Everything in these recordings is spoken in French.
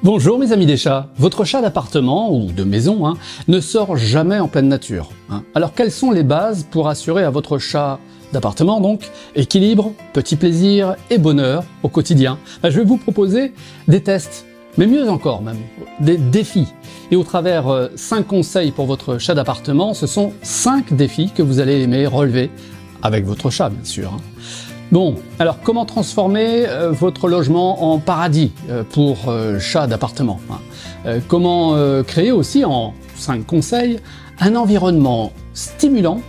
Bonjour mes amis des chats. Votre chat d'appartement ou de maison ne sort jamais en pleine nature. Alors quelles sont les bases pour assurer à votre chat d'appartement donc équilibre, petit plaisir et bonheur au quotidien? Je vais vous proposer des tests, mais mieux encore même, des défis. Et au travers 5 conseils pour votre chat d'appartement, ce sont 5 défis que vous allez aimer relever avec votre chat bien sûr. Bon, alors comment transformer votre logement en paradis pour chat d'appartement? Comment créer aussi, en 5 conseils, un environnement stimulant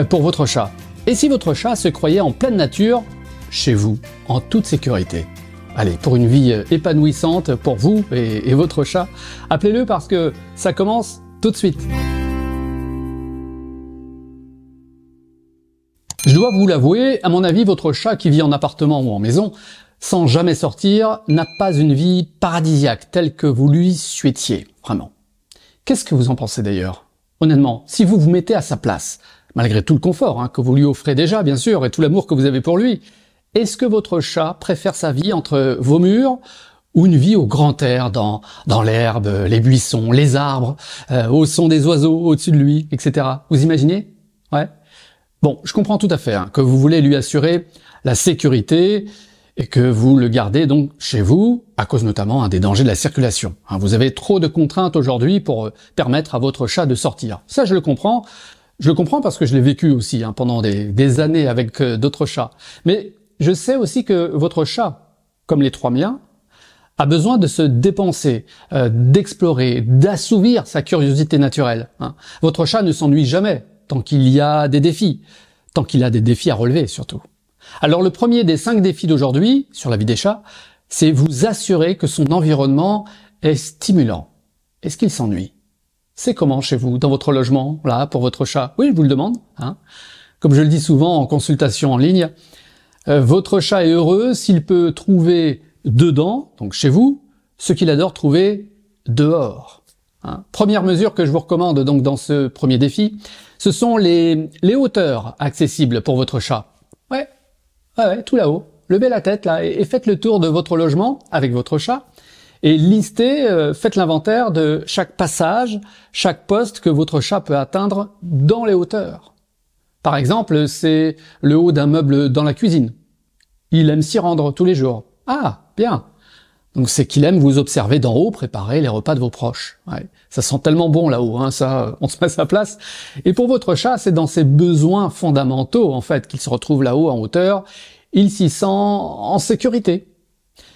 pour votre chat? Et si votre chat se croyait en pleine nature, chez vous, en toute sécurité? Allez, pour une vie épanouissante pour vous et votre chat, appelez-le parce que ça commence tout de suite. Je dois vous l'avouer, à mon avis, votre chat qui vit en appartement ou en maison, sans jamais sortir, n'a pas une vie paradisiaque telle que vous lui souhaitiez, vraiment. Qu'est-ce que vous en pensez d'ailleurs? Honnêtement, si vous vous mettez à sa place, malgré tout le confort que vous lui offrez déjà, bien sûr, et tout l'amour que vous avez pour lui, est-ce que votre chat préfère sa vie entre vos murs ou une vie au grand air, dans l'herbe, les buissons, les arbres, au son des oiseaux au-dessus de lui, etc. Vous imaginez? Ouais. Bon, je comprends tout à fait que vous voulez lui assurer la sécurité et que vous le gardez donc chez vous, à cause notamment des dangers de la circulation. Vous avez trop de contraintes aujourd'hui pour permettre à votre chat de sortir. Ça, je le comprends. Je le comprends parce que je l'ai vécu aussi pendant des années avec d'autres chats. Mais je sais aussi que votre chat, comme les 3 miens, a besoin de se dépenser, d'explorer, d'assouvir sa curiosité naturelle. Votre chat ne s'ennuie jamais tant qu'il y a des défis, tant qu'il a des défis à relever surtout. Alors le premier des 5 défis d'aujourd'hui, sur la vie des chats, c'est vous assurer que son environnement est stimulant. Est-ce qu'il s'ennuie? C'est comment chez vous, dans votre logement, là, pour votre chat? Oui, je vous le demande. Comme je le dis souvent en consultation en ligne, votre chat est heureux s'il peut trouver dedans, donc chez vous, ce qu'il adore trouver dehors. Première mesure que je vous recommande donc dans ce premier défi, ce sont les hauteurs accessibles pour votre chat. Ouais, tout là-haut. Levez la tête là et faites le tour de votre logement avec votre chat et listez, faites l'inventaire de chaque passage, chaque poste que votre chat peut atteindre dans les hauteurs. Par exemple, c'est le haut d'un meuble dans la cuisine. Il aime s'y rendre tous les jours. Ah, bien. Donc c'est qu'il aime vous observer d'en haut, préparer les repas de vos proches. Ouais. Ça sent tellement bon là-haut, ça, on se met à sa place. Et pour votre chat, c'est dans ses besoins fondamentaux, en fait, qu'il se retrouve là-haut en hauteur. Il s'y sent en sécurité.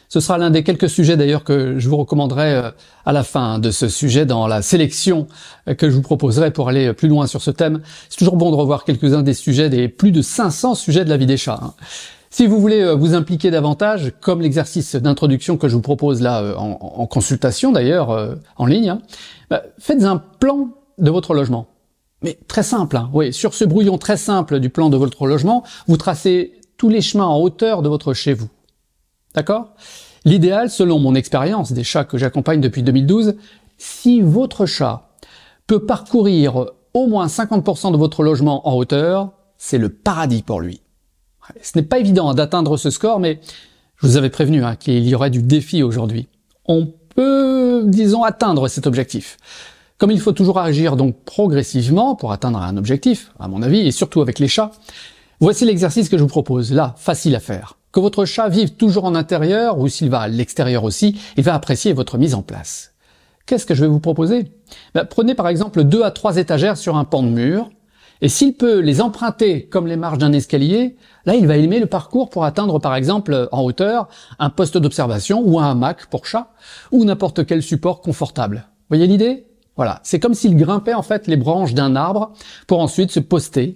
Ce sera l'un des quelques sujets d'ailleurs que je vous recommanderai à la fin de ce sujet dans la sélection que je vous proposerai pour aller plus loin sur ce thème. C'est toujours bon de revoir quelques-uns des sujets, des plus de 500 sujets de la vie des chats. Si vous voulez vous impliquer davantage, comme l'exercice d'introduction que je vous propose là en consultation d'ailleurs en ligne, faites un plan de votre logement. Mais très simple, oui, sur ce brouillon très simple du plan de votre logement, vous tracez tous les chemins en hauteur de votre chez vous. D'accord? L'idéal, selon mon expérience des chats que j'accompagne depuis 2012, si votre chat peut parcourir au moins 50% de votre logement en hauteur, c'est le paradis pour lui. Ce n'est pas évident d'atteindre ce score, mais je vous avais prévenu qu'il y aurait du défi aujourd'hui. On peut, disons, atteindre cet objectif. Comme il faut toujours agir donc progressivement pour atteindre un objectif, à mon avis, et surtout avec les chats, voici l'exercice que je vous propose, là, facile à faire. Que votre chat vive toujours en intérieur, ou s'il va à l'extérieur aussi, il va apprécier votre mise en place. Qu'est-ce que je vais vous proposer? Prenez par exemple 2 à 3 étagères sur un pan de mur, et s'il peut les emprunter comme les marches d'un escalier, là il va aimer le parcours pour atteindre par exemple en hauteur un poste d'observation ou un hamac pour chat, ou n'importe quel support confortable. Voyez l'idée? Voilà, c'est comme s'il grimpait en fait les branches d'un arbre pour ensuite se poster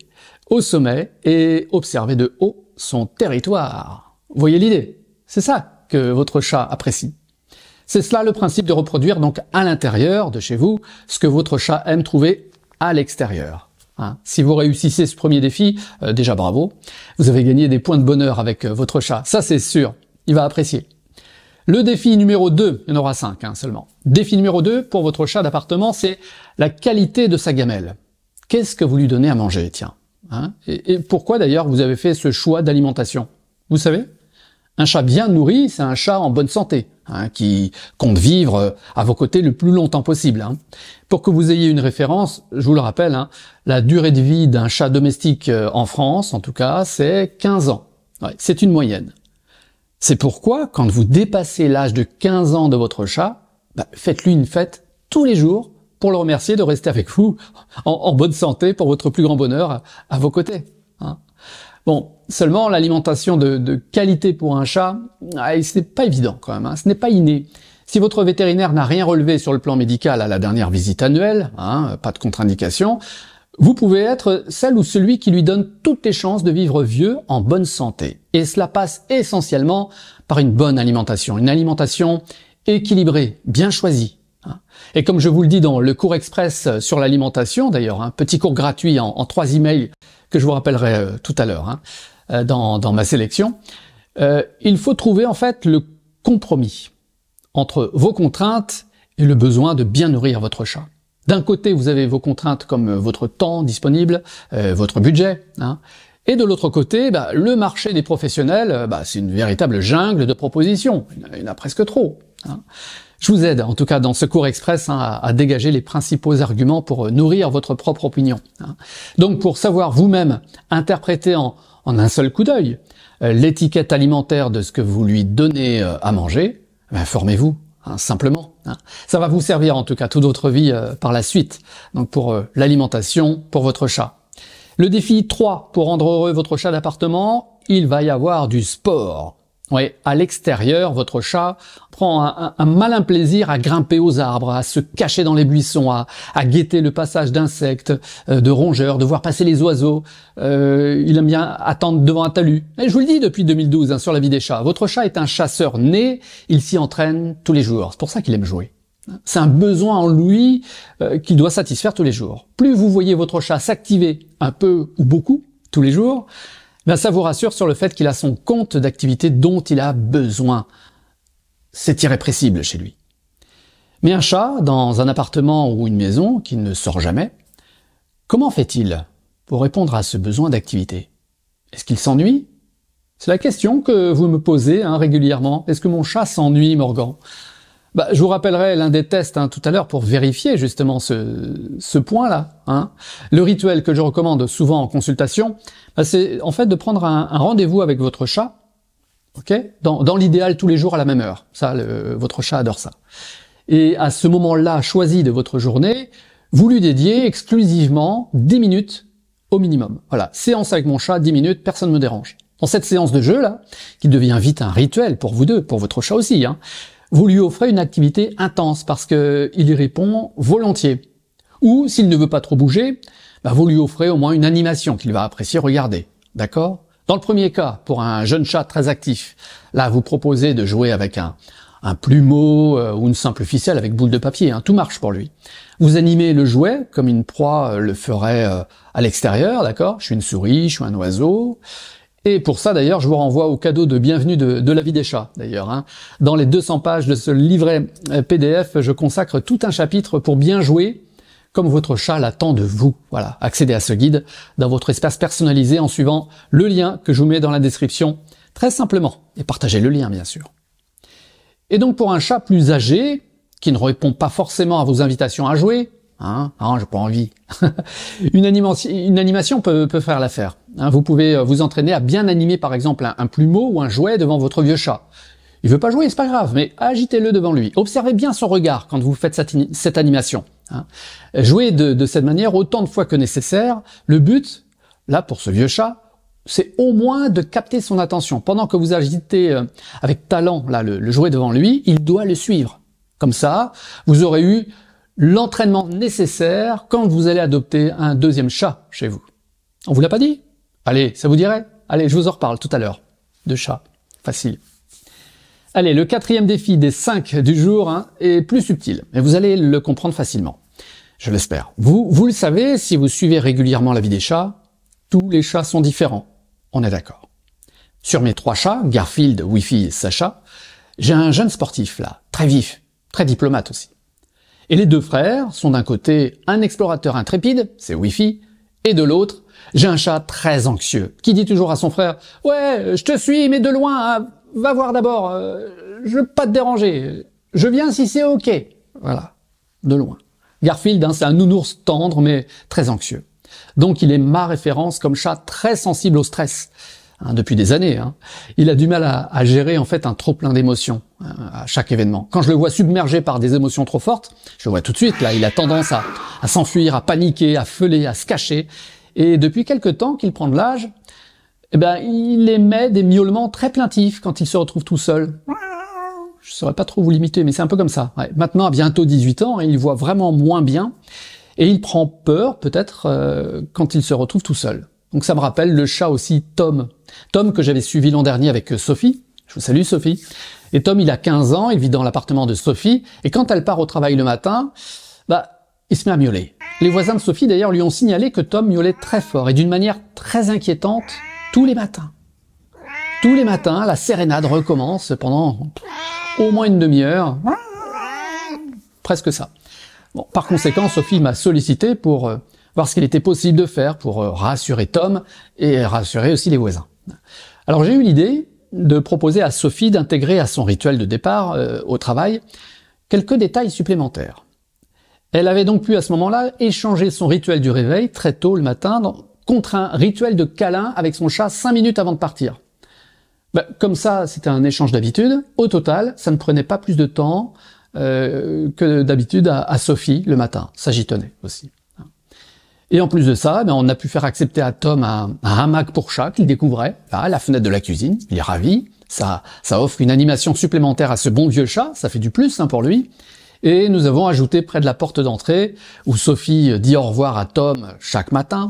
au sommet et observer de haut son territoire. Voyez l'idée? C'est ça que votre chat apprécie. C'est cela le principe de reproduire donc à l'intérieur de chez vous ce que votre chat aime trouver à l'extérieur. Si vous réussissez ce premier défi, déjà bravo, vous avez gagné des points de bonheur avec votre chat, ça c'est sûr, il va apprécier. Le défi numéro 2, il y en aura 5 seulement. Défi numéro 2 pour votre chat d'appartement, c'est la qualité de sa gamelle. Qu'est-ce que vous lui donnez à manger, tiens? Et pourquoi d'ailleurs vous avez fait ce choix d'alimentation? Vous savez, un chat bien nourri, c'est un chat en bonne santé. hein, qui compte vivre à vos côtés le plus longtemps possible. Hein. Pour que vous ayez une référence, je vous le rappelle, hein, la durée de vie d'un chat domestique en France, en tout cas, c'est 15 ans. Ouais, c'est une moyenne. C'est pourquoi, quand vous dépassez l'âge de 15 ans de votre chat, faites-lui une fête tous les jours pour le remercier de rester avec vous en bonne santé pour votre plus grand bonheur à vos côtés. Hein. Bon, seulement l'alimentation de qualité pour un chat, c'est pas évident quand même, hein, ce n'est pas inné. Si votre vétérinaire n'a rien relevé sur le plan médical à la dernière visite annuelle, hein, pas de contre-indication, vous pouvez être celle ou celui qui lui donne toutes les chances de vivre vieux en bonne santé. Et cela passe essentiellement par une bonne alimentation, une alimentation équilibrée, bien choisie. Et comme je vous le dis dans le cours express sur l'alimentation, d'ailleurs, un petit cours gratuit en 3 emails que je vous rappellerai tout à l'heure dans ma sélection, il faut trouver en fait le compromis entre vos contraintes et le besoin de bien nourrir votre chat. D'un côté, vous avez vos contraintes comme votre temps disponible, votre budget, hein, et de l'autre côté, le marché des professionnels, c'est une véritable jungle de propositions. Il y en a presque trop. Hein. Je vous aide, en tout cas dans ce cours express, à dégager les principaux arguments pour nourrir votre propre opinion. Hein. Donc pour savoir vous-même interpréter en un seul coup d'œil l'étiquette alimentaire de ce que vous lui donnez à manger, formez-vous, hein, simplement. Hein. Ça va vous servir en tout cas toute votre vie par la suite, donc pour l'alimentation pour votre chat. Le défi 3, pour rendre heureux votre chat d'appartement, il va y avoir du sport. Oui, à l'extérieur, votre chat prend un malin plaisir à grimper aux arbres, à se cacher dans les buissons, à guetter le passage d'insectes, de rongeurs, de voir passer les oiseaux. Il aime bien attendre devant un talus. Et je vous le dis depuis 2012 sur la vie des chats, votre chat est un chasseur né, il s'y entraîne tous les jours. C'est pour ça qu'il aime jouer. C'est un besoin en lui qu'il doit satisfaire tous les jours. Plus vous voyez votre chat s'activer un peu ou beaucoup tous les jours, ça vous rassure sur le fait qu'il a son compte d'activité dont il a besoin. C'est irrépressible chez lui. Mais un chat, dans un appartement ou une maison qui ne sort jamais, comment fait-il pour répondre à ce besoin d'activité? Est-ce qu'il s'ennuie? C'est la question que vous me posez régulièrement. Est-ce que mon chat s'ennuie, Morgan? Je vous rappellerai l'un des tests tout à l'heure pour vérifier justement ce point-là. Le rituel que je recommande souvent en consultation, c'est en fait de prendre un rendez-vous avec votre chat, dans l'idéal tous les jours à la même heure. Ça, votre chat adore ça. Et à ce moment-là choisi de votre journée, vous lui dédiez exclusivement 10 minutes au minimum. Voilà, séance avec mon chat, 10 minutes, personne ne me dérange. Dans cette séance de jeu là, qui devient vite un rituel pour vous deux, pour votre chat aussi, vous lui offrez une activité intense parce que il y répond volontiers. Ou s'il ne veut pas trop bouger, vous lui offrez au moins une animation qu'il va apprécier regarder. D'accord? Dans le premier cas, pour un jeune chat très actif, là vous proposez de jouer avec un plumeau ou une simple ficelle avec boule de papier. Tout marche pour lui. Vous animez le jouet comme une proie le ferait à l'extérieur, d'accord? Je suis une souris, je suis un oiseau. Et pour ça, d'ailleurs, je vous renvoie au cadeau de bienvenue de la vie des chats, d'ailleurs. Dans les 200 pages de ce livret PDF, je consacre tout un chapitre pour bien jouer comme votre chat l'attend de vous. Voilà, accédez à ce guide dans votre espace personnalisé en suivant le lien que je vous mets dans la description, très simplement. Et partagez le lien, bien sûr. Et donc, pour un chat plus âgé, qui ne répond pas forcément à vos invitations à jouer, j'ai pas envie. Une animation peut faire l'affaire. Vous pouvez vous entraîner à bien animer par exemple un plumeau ou un jouet devant votre vieux chat. Il veut pas jouer, c'est pas grave, mais agitez-le devant lui. Observez bien son regard quand vous faites cette animation. Jouez de cette manière autant de fois que nécessaire. Le but, là pour ce vieux chat, c'est au moins de capter son attention. Pendant que vous agitez avec talent le jouet devant lui, il doit le suivre. Comme ça, vous aurez eu l'entraînement nécessaire quand vous allez adopter un deuxième chat chez vous. On vous l'a pas dit? Allez, ça vous dirait? Allez, je vous en reparle tout à l'heure. De chat. Facile. Allez, le 4e défi des 5 du jour est plus subtil, mais vous allez le comprendre facilement. Je l'espère. Vous le savez, si vous suivez régulièrement la vie des chats, tous les chats sont différents. On est d'accord. Sur mes 3 chats, Garfield, Wifi et Sacha, j'ai un jeune sportif là, très vif, très diplomate aussi. Et les 2 frères sont d'un côté un explorateur intrépide, c'est Wifi, et de l'autre, j'ai un chat très anxieux, qui dit toujours à son frère « Ouais, je te suis, mais de loin, va voir d'abord, je veux pas te déranger, je viens si c'est ok. Voilà, de loin. Garfield, c'est un nounours tendre mais très anxieux. Donc il est ma référence comme chat très sensible au stress. Depuis des années. Il a du mal à gérer en fait un trop plein d'émotions à chaque événement. Quand je le vois submergé par des émotions trop fortes, je le vois tout de suite, là, il a tendance à s'enfuir, à paniquer, à feuler, à se cacher. Et depuis quelque temps qu'il prend de l'âge, il émet des miaulements très plaintifs quand il se retrouve tout seul. Je saurais pas trop vous limiter, mais c'est un peu comme ça. Ouais. Maintenant, à bientôt 18 ans, il voit vraiment moins bien et il prend peur peut-être quand il se retrouve tout seul. Donc ça me rappelle le chat aussi Tom. Tom que j'avais suivi l'an dernier avec Sophie. Je vous salue Sophie. Et Tom, il a 15 ans, il vit dans l'appartement de Sophie. Et quand elle part au travail le matin, il se met à miauler. Les voisins de Sophie d'ailleurs lui ont signalé que Tom miaulait très fort et d'une manière très inquiétante tous les matins. Tous les matins, la sérénade recommence pendant au moins une demi-heure. Presque ça. Bon, par conséquent, Sophie m'a sollicité pour voir ce qu'il était possible de faire pour rassurer Tom et rassurer aussi les voisins. Alors j'ai eu l'idée de proposer à Sophie d'intégrer à son rituel de départ au travail quelques détails supplémentaires. Elle avait donc pu à ce moment-là échanger son rituel du réveil très tôt le matin contre un rituel de câlin avec son chat 5 minutes avant de partir. Comme ça, c'était un échange d'habitude. Au total, ça ne prenait pas plus de temps que d'habitude à Sophie le matin. Ça, j'y tenais aussi. Et en plus de ça, on a pu faire accepter à Tom un hamac pour chat qu'il découvrait à la fenêtre de la cuisine. Il est ravi. Ça offre une animation supplémentaire à ce bon vieux chat. Ça fait du plus pour lui. Et nous avons ajouté près de la porte d'entrée, où Sophie dit au revoir à Tom chaque matin,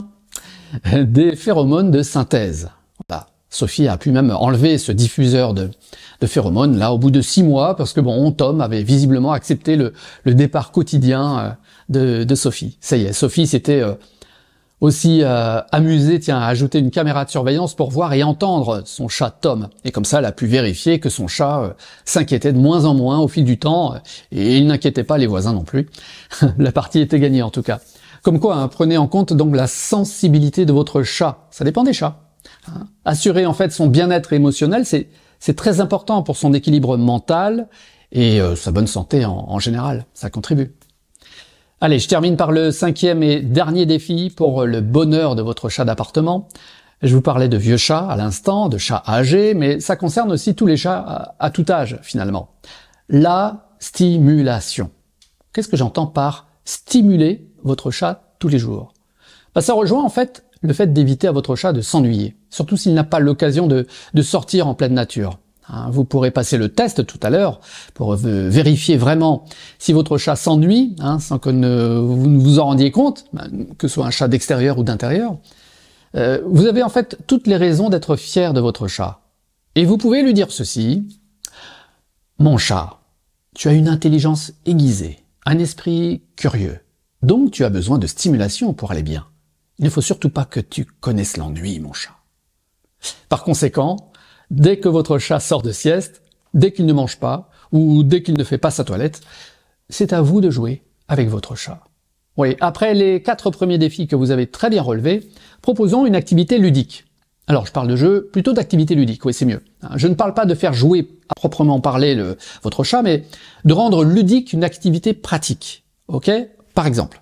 des phéromones de synthèse. Voilà. Sophie a pu même enlever ce diffuseur de phéromones là au bout de 6 mois parce que Tom avait visiblement accepté le départ quotidien de Sophie. Ça y est, Sophie s'était aussi amusée à ajouter une caméra de surveillance pour voir et entendre son chat Tom. Et comme ça, elle a pu vérifier que son chat s'inquiétait de moins en moins au fil du temps et il n'inquiétait pas les voisins non plus. La partie était gagnée en tout cas. Comme quoi, prenez en compte donc la sensibilité de votre chat. Ça dépend des chats. Assurer en fait son bien-être émotionnel, c'est très important pour son équilibre mental et sa bonne santé en général. Ça contribue. Allez, je termine par le 5e et dernier défi pour le bonheur de votre chat d'appartement. Je vous parlais de vieux chats à l'instant, de chats âgés, mais ça concerne aussi tous les chats à tout âge finalement. La stimulation. Qu'est-ce que j'entends par stimuler votre chat tous les jours? Ça rejoint en fait le fait d'éviter à votre chat de s'ennuyer, surtout s'il n'a pas l'occasion de sortir en pleine nature. Vous pourrez passer le test tout à l'heure pour vérifier vraiment si votre chat s'ennuie, sans que vous ne vous en rendiez compte, que ce soit un chat d'extérieur ou d'intérieur. Vous avez en fait toutes les raisons d'être fier de votre chat. Et vous pouvez lui dire ceci: mon chat, tu as une intelligence aiguisée, un esprit curieux, donc tu as besoin de stimulation pour aller bien. Il ne faut surtout pas que tu connaisses l'ennui, mon chat. Par conséquent, dès que votre chat sort de sieste, dès qu'il ne mange pas, ou dès qu'il ne fait pas sa toilette, c'est à vous de jouer avec votre chat. Oui, après les 4 premiers défis que vous avez très bien relevés, proposons une activité ludique. Alors, je parle de jeu, plutôt d'activité ludique, oui, c'est mieux. Je ne parle pas de faire jouer à proprement parler votre chat, mais de rendre ludique une activité pratique. Ok ? Par exemple,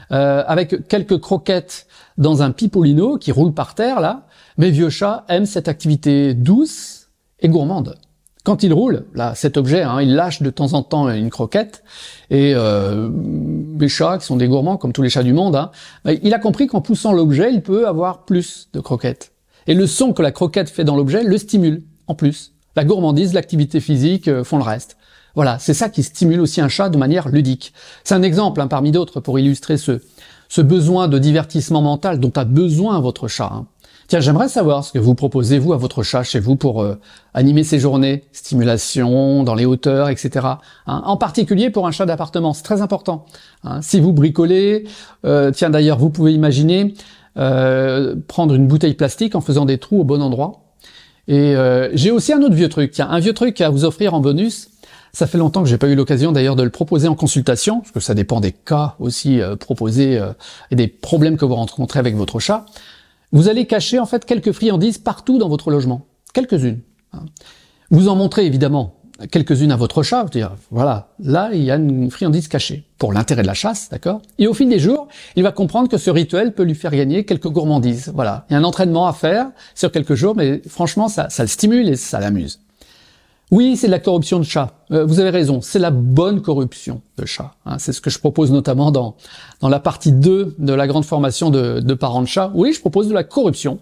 avec quelques croquettes dans un pipolino qui roule par terre, là, mes vieux chats aiment cette activité douce et gourmande. Quand il roule, là, cet objet, il lâche de temps en temps une croquette, et les chats, qui sont des gourmands comme tous les chats du monde, il a compris qu'en poussant l'objet, il peut avoir plus de croquettes. Et le son que la croquette fait dans l'objet le stimule, en plus. La gourmandise, l'activité physique font le reste. Voilà, c'est ça qui stimule aussi un chat de manière ludique. C'est un exemple parmi d'autres pour illustrer ce besoin de divertissement mental dont a besoin votre chat. Tiens, j'aimerais savoir ce que vous proposez, vous, à votre chat chez vous pour animer ses journées, stimulation, dans les hauteurs, etc. En particulier pour un chat d'appartement, c'est très important. Si vous bricolez, tiens d'ailleurs, vous pouvez imaginer prendre une bouteille plastique en faisant des trous au bon endroit. Et j'ai aussi un autre vieux truc, tiens, un vieux truc à vous offrir en bonus. Ça fait longtemps que j'ai pas eu l'occasion d'ailleurs de le proposer en consultation, parce que ça dépend des cas aussi proposés et des problèmes que vous rencontrez avec votre chat. Vous allez cacher en fait quelques friandises partout dans votre logement, quelques-unes. Vous en montrez évidemment quelques-unes à votre chat, vous dire voilà, là il y a une friandise cachée pour l'intérêt de la chasse, d'accord? Et au fil des jours, il va comprendre que ce rituel peut lui faire gagner quelques gourmandises. Voilà, il y a un entraînement à faire sur quelques jours, mais franchement ça le stimule et ça l'amuse. Oui, c'est de la corruption de chat. Vous avez raison, c'est la bonne corruption de chat. Hein, c'est ce que je propose notamment dans la partie 2 de la grande formation de parents de chat. Oui, je propose de la corruption.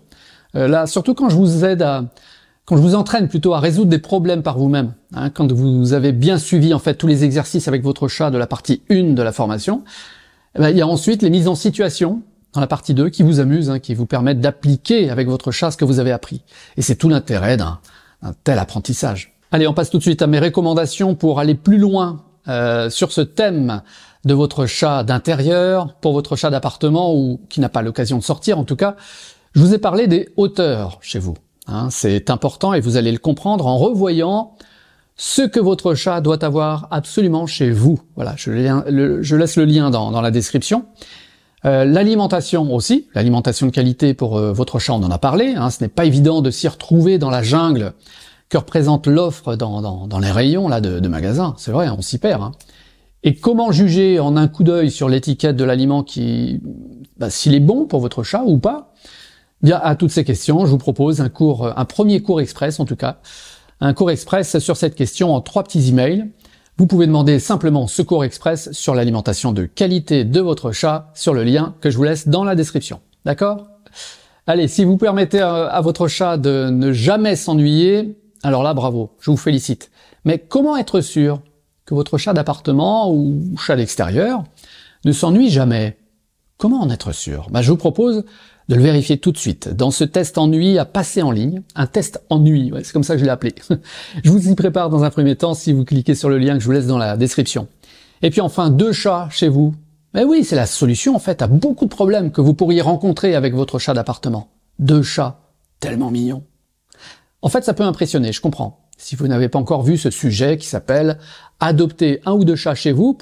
Là, surtout quand je vous entraîne plutôt à résoudre des problèmes par vous-même. Hein, quand vous avez bien suivi en fait tous les exercices avec votre chat de la partie 1 de la formation, il y a ensuite les mises en situation dans la partie 2 qui vous amusent, hein, qui vous permettent d'appliquer avec votre chat ce que vous avez appris. Et c'est tout l'intérêt d'un tel apprentissage. Allez, on passe tout de suite à mes recommandations pour aller plus loin sur ce thème de votre chat d'intérieur, pour votre chat d'appartement ou qui n'a pas l'occasion de sortir en tout cas. Je vous ai parlé des hauteurs chez vous. Hein, c'est important et vous allez le comprendre en revoyant ce que votre chat doit avoir absolument chez vous. Voilà, je laisse le lien dans la description. L'alimentation aussi, l'alimentation de qualité pour votre chat, on en a parlé. Hein, ce n'est pas évident de s'y retrouver dans la jungle que représente l'offre dans les rayons là de magasins. C'est vrai, on s'y perd. Hein. Et comment juger en un coup d'œil sur l'étiquette de l'aliment s'il est bon pour votre chat ou pas? Bien, à toutes ces questions, je vous propose un premier cours express en tout cas, un cours express sur cette question en 3 petits emails. Vous pouvez demander simplement ce cours express sur l'alimentation de qualité de votre chat sur le lien que je vous laisse dans la description. D'accord? Allez, si vous permettez à votre chat de ne jamais s'ennuyer, alors là, bravo, je vous félicite. Mais comment être sûr que votre chat d'appartement ou chat d'extérieur ne s'ennuie jamais? Comment en être sûr? Je vous propose de le vérifier tout de suite dans ce test ennui à passer en ligne. Un test ennui, ouais, c'est comme ça que je l'ai appelé. Je vous y prépare dans un premier temps si vous cliquez sur le lien que je vous laisse dans la description. Et puis enfin, 2 chats chez vous. Mais oui, c'est la solution en fait à beaucoup de problèmes que vous pourriez rencontrer avec votre chat d'appartement. 2 chats, tellement mignons. En fait, ça peut impressionner, je comprends. Si vous n'avez pas encore vu ce sujet qui s'appelle « Adopter 1 ou 2 chats chez vous »,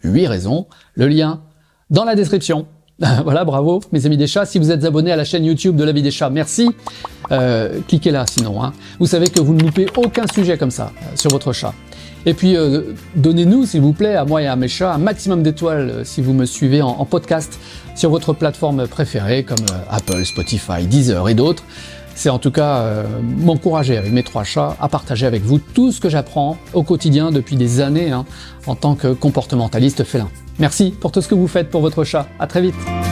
8 raisons, le lien dans la description. Voilà, bravo mes amis des chats. Si vous êtes abonnés à la chaîne YouTube de la vie des chats, merci. Cliquez là sinon. Hein. Vous savez que vous ne loupez aucun sujet comme ça sur votre chat. Et puis, donnez-nous, s'il vous plaît, à moi et à mes chats, un maximum d'étoiles si vous me suivez en podcast sur votre plateforme préférée comme Apple, Spotify, Deezer et d'autres. C'est en tout cas m'encourager avec mes 3 chats à partager avec vous tout ce que j'apprends au quotidien depuis des années en tant que comportementaliste félin. Merci pour tout ce que vous faites pour votre chat. À très vite.